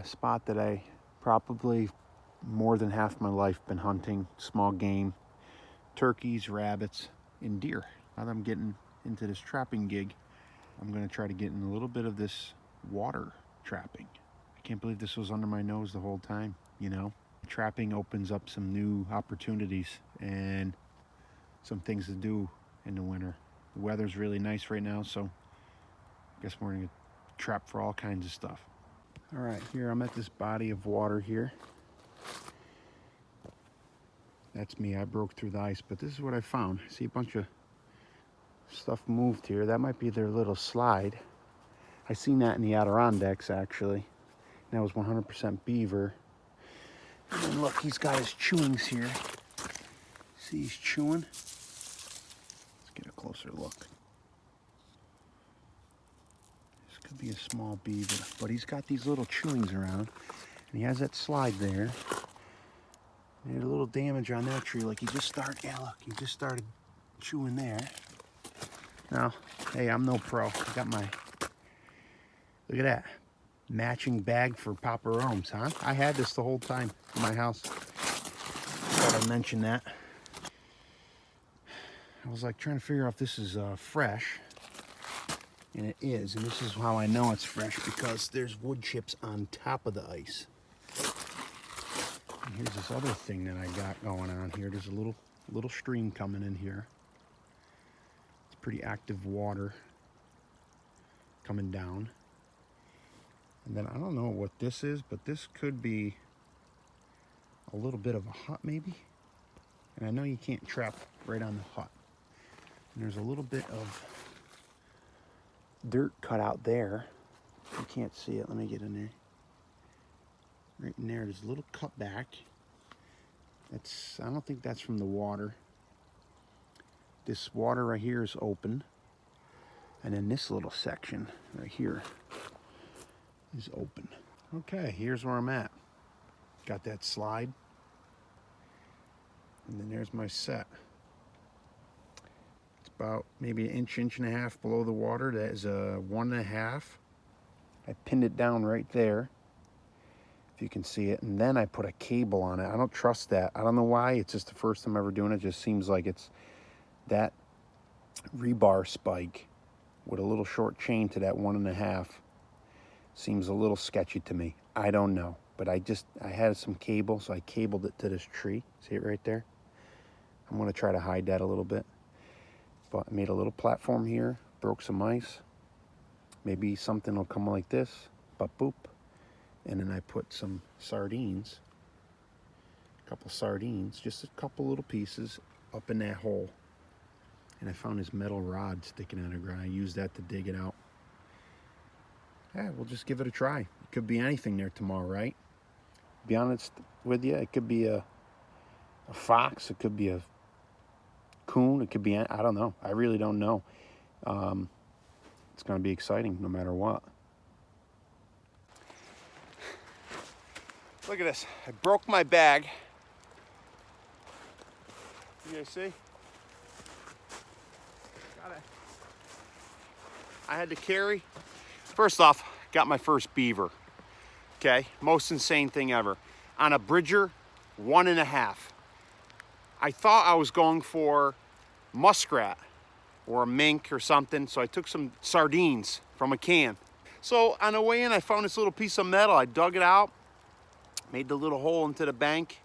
spot that I probably more than half my life been hunting small game, turkeys, rabbits, and deer. Now that I'm getting into this trapping gig, I'm gonna try to get in a little bit of this water trapping. I can't believe this was under my nose the whole time, you know? Trapping opens up some new opportunities and some things to do in the winter. The weather's really nice right now, so I guess we're gonna trap for all kinds of stuff. All right, here I'm at this body of water here. That's me, I broke through the ice, but this is what I found. I see a bunch of stuff moved here. That might be their little slide. I seen that in the Adirondacks, actually. That was 100% beaver. And then look, he's got his chewings here. See, he's chewing. Let's get a closer look. This could be a small beaver, but he's got these little chewings around, and he has that slide there. There's a little damage on that tree, like he just started, yeah, look, he just started chewing there. Now, hey, I'm no pro. I got my, look at that, matching bag for paparoms, huh? I had this the whole time in my house. Thought I'd mention that. I was like trying to figure out if this is fresh, and it is, and this is how I know it's fresh, because there's wood chips on top of the ice. And here's this other thing that I got going on here. There's a little stream coming in here. It's pretty active water coming down. And then I don't know what this is, but this could be a little bit of a hut maybe. And I know you can't trap right on the hut. And there's a little bit of dirt cut out there. You can't see it. Let me get in there. Right in there, there's a little cut back. I don't think that's from the water. This water right here is open. And then this little section right here is open. Okay, here's where I'm at. Got that slide. And then there's my set. It's about maybe an inch and a half below the water. That is a 1.5. I pinned it down right there, if you can see it, and then I put a cable on it. I don't trust that. I don't know why. It's just the first time ever doing it. It just seems like it's that rebar spike with a little short chain to that 1.5. Seems a little sketchy to me. I don't know, but I had some cable, so I cabled it to this tree. See it right there? I'm gonna try to hide that a little bit. But I made a little platform here, broke some ice. Maybe something will come like this, but boop. And then I put some sardines, a couple sardines, just a couple little pieces up in that hole. And I found this metal rod sticking out of the ground. I used that to dig it out. Yeah, we'll just give it a try. It could be anything there tomorrow, right? To be honest with you, it could be a fox, it could be a coon, it could be, I don't know. I really don't know. It's gonna be exciting no matter what. Look at this. I broke my bag. You guys see? Got it. I had to carry. First off, got my first beaver. Okay, most insane thing ever. On a Bridger 1.5. I thought I was going for muskrat or a mink or something, so I took some sardines from a can. So on the way in, I found this little piece of metal. I dug it out, made the little hole into the bank,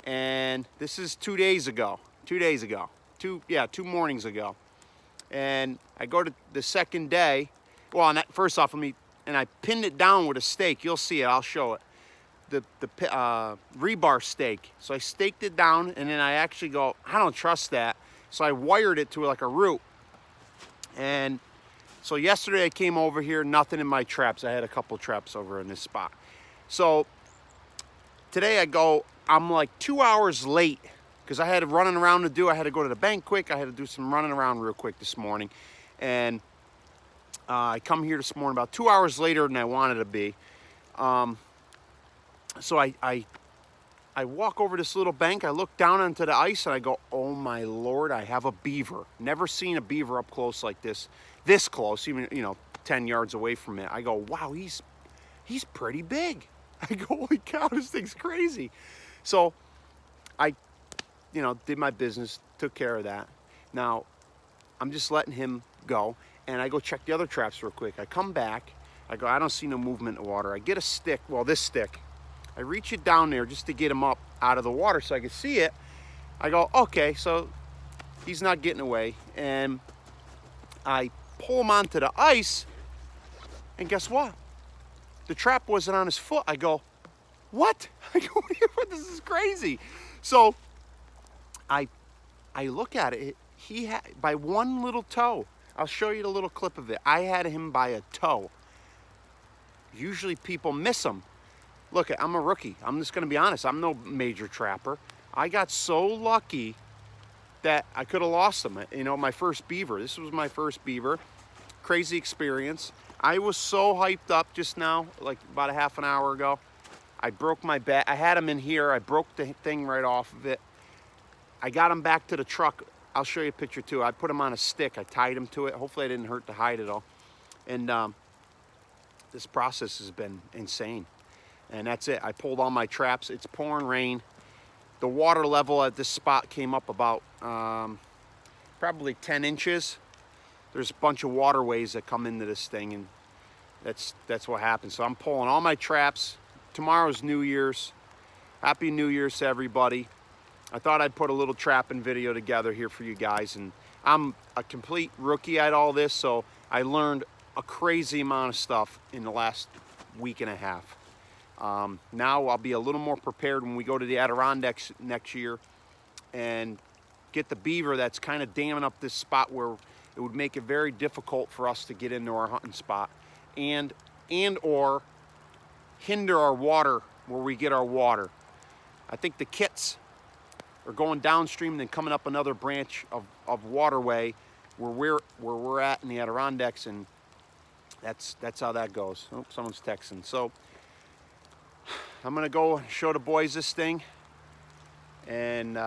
and this is 2 days ago. 2 days ago. 2 mornings ago. And I go to the second day. Well, first off, and I pinned it down with a stake. You'll see it, I'll show it. The rebar stake. So I staked it down, and then I actually go, I don't trust that. So I wired it to like a root. And so yesterday I came over here, nothing in my traps. I had a couple traps over in this spot. So today I go, I'm like 2 hours late because I had running around to do. I had to go to the bank quick. I had to do some running around real quick this morning. And I come here this morning about 2 hours later than I wanted to be. So I walk over this little bank. I look down onto the ice and I go, oh my Lord, I have a beaver. Never seen a beaver up close like this. This close, even, 10 yards away from it. I go, wow, he's pretty big. I go, holy cow, this thing's crazy. So I, did my business, took care of that. Now I'm just letting him go, and I go check the other traps real quick. I come back, I go, I don't see no movement in the water. I get a stick, well, this stick. I reach it down there just to get him up out of the water so I can see it. I go, okay, so he's not getting away. And I pull him onto the ice, and guess what? The trap wasn't on his foot. I go, what? I go, this is crazy. So I look at it. He had, by one little toe, I'll show you the little clip of it. I had him by a toe. Usually people miss them. Look, I'm a rookie. I'm just gonna be honest. I'm no major trapper. I got so lucky that I could have lost them. My first beaver. This was my first beaver. Crazy experience. I was so hyped up just now, like about a half an hour ago. I broke my back. I had him in here. I broke the thing right off of it. I got him back to the truck. I'll show you a picture too. I put him on a stick. I tied him to it. Hopefully I didn't hurt to hide it all. And this process has been insane. And that's it. I pulled all my traps. It's pouring rain. The water level at this spot came up about probably 10 inches. There's a bunch of waterways that come into this thing, and that's what happens. So I'm pulling all my traps. Tomorrow's New Year's. Happy New Year's to everybody. I thought I'd put a little trapping video together here for you guys, and I'm a complete rookie at all this, so I learned a crazy amount of stuff in the last week and a half. Now I'll be a little more prepared when we go to the Adirondacks next year and get the beaver that's kind of damming up this spot where it would make it very difficult for us to get into our hunting spot and or hinder our water where we get our water. I think the kits are going downstream and then coming up another branch of waterway where we're at in the Adirondacks, and that's how that goes. Oh, someone's texting. So I'm gonna go show the boys this thing, and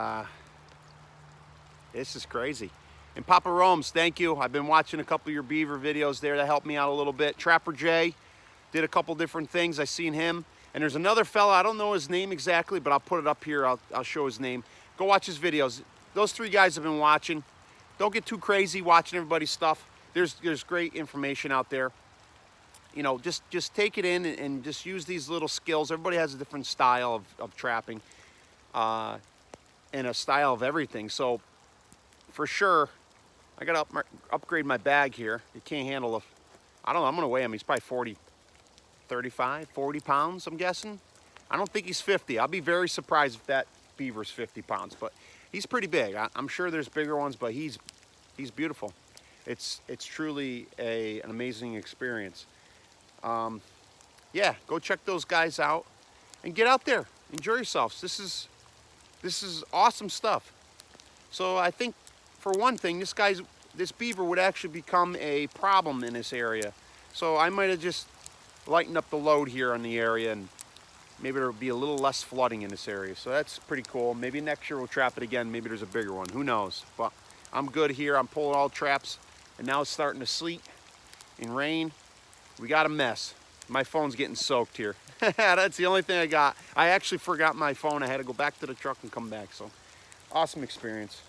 this is crazy. And Papa Rome's, thank you. I've been watching a couple of your beaver videos there. That helped me out a little bit. Trapper Jay did a couple different things. I seen him. And there's another fella, I don't know his name exactly, but I'll put it up here. I'll show his name. Go watch his videos. Those three guys have been watching. Don't get too crazy watching everybody's stuff. There's great information out there. Just take it in and just use these little skills. Everybody has a different style of trapping and a style of everything. So for sure, I gotta upgrade my bag here. You can't handle I don't know, I'm gonna weigh him. He's probably 35, 40 pounds, I'm guessing. I don't think he's 50. I'll be very surprised if that beaver's 50 pounds, but he's pretty big. I'm sure there's bigger ones, but he's beautiful. It's truly an amazing experience. Yeah, go check those guys out and get out there. Enjoy yourselves. This is awesome stuff. So I think, for one thing, this beaver would actually become a problem in this area. So I might have just lightened up the load here on the area, and maybe there'll be a little less flooding in this area. So that's pretty cool. Maybe next year we'll trap it again. Maybe there's a bigger one. Who knows? But I'm good here. I'm pulling all traps, and now it's starting to sleet and rain. We got a mess. My phone's getting soaked here. That's the only thing I got. I actually forgot my phone. I had to go back to the truck and come back. So awesome experience.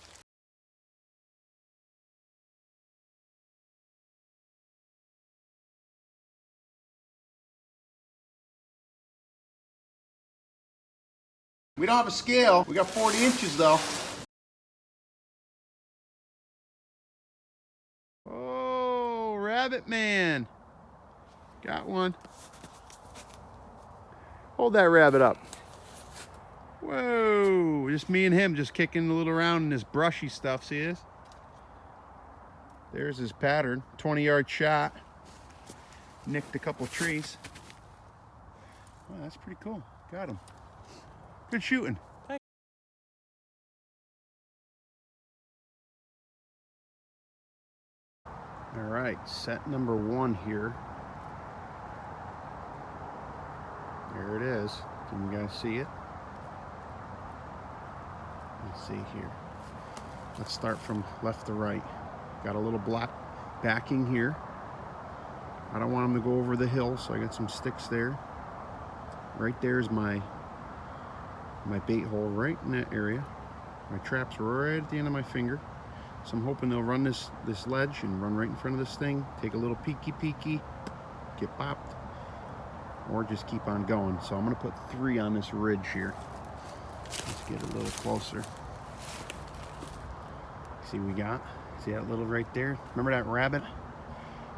We don't have a scale. We got 40 inches though. Oh, rabbit man. Got one. Hold that rabbit up. Whoa, just me and him just kicking a little around in this brushy stuff. See this? There's his pattern. 20-yard shot. Nicked a couple trees. Oh, that's pretty cool. Got him. Good shooting. All right, set number 1 here. There it is. Can you guys see it? Let's see here. Let's start from left to right. Got a little block backing here. I don't want them to go over the hill, so I got some sticks there. Right there is my bait hole right in that area. My trap's right at the end of my finger. So I'm hoping they'll run this ledge and run right in front of this thing, take a little peeky, get popped, or just keep on going. So I'm gonna put 3 on this ridge here. Let's get a little closer. See what we got? See that little right there? Remember that rabbit?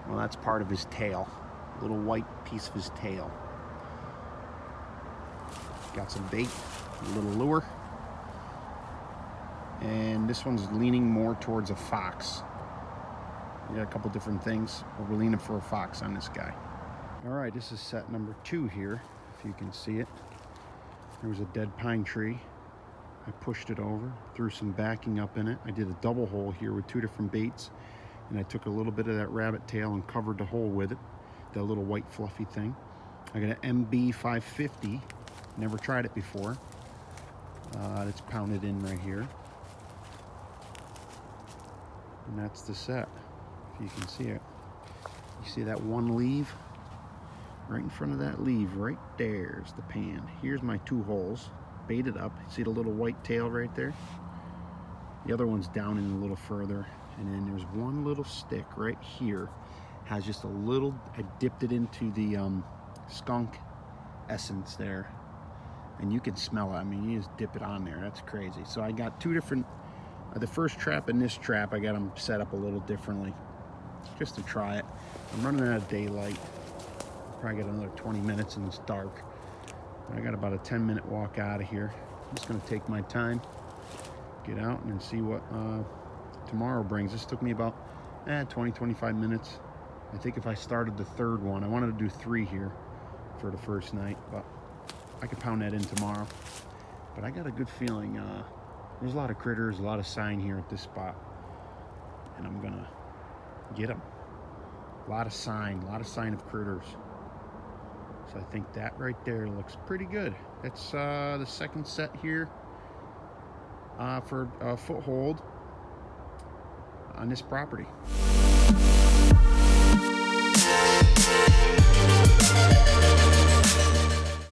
Well, that's part of his tail. A little white piece of his tail. Got some bait, a little lure. And this one's leaning more towards a fox. We got a couple different things, but we're leaning for a fox on this guy. All right, this is set number 2 here, if you can see it. There was a dead pine tree. I pushed it over, threw some backing up in it. I did a double hole here with 2 different baits, and I took a little bit of that rabbit tail and covered the hole with it, that little white fluffy thing. I got an MB 550, never tried it before. It's pounded in right here. And that's the set, if you can see it. You see that one leave? Right in front of that leave, right there's the pan. Here's my 2 holes, baited up. See the little white tail right there? The other one's down in a little further. And then there's one little stick right here. Has just a little, I dipped it into the skunk essence there. And you can smell it. I mean, you just dip it on there. That's crazy. So I got 2 different, the first trap and this trap, I got them set up a little differently. Just to try it. I'm running out of daylight. Probably got another 20 minutes and it's dark. I got about a 10-minute walk out of here. I'm just gonna take my time, get out and then see what tomorrow brings. This took me about 20-25 minutes. I think if I started the 3rd one, I wanted to do 3 here for the first night, but I could pound that in tomorrow. But I got a good feeling. There's a lot of critters, a lot of sign here at this spot, and I'm gonna get them. A lot of sign of critters. So I think that right there looks pretty good. That's the 2nd set here for a foothold on this property.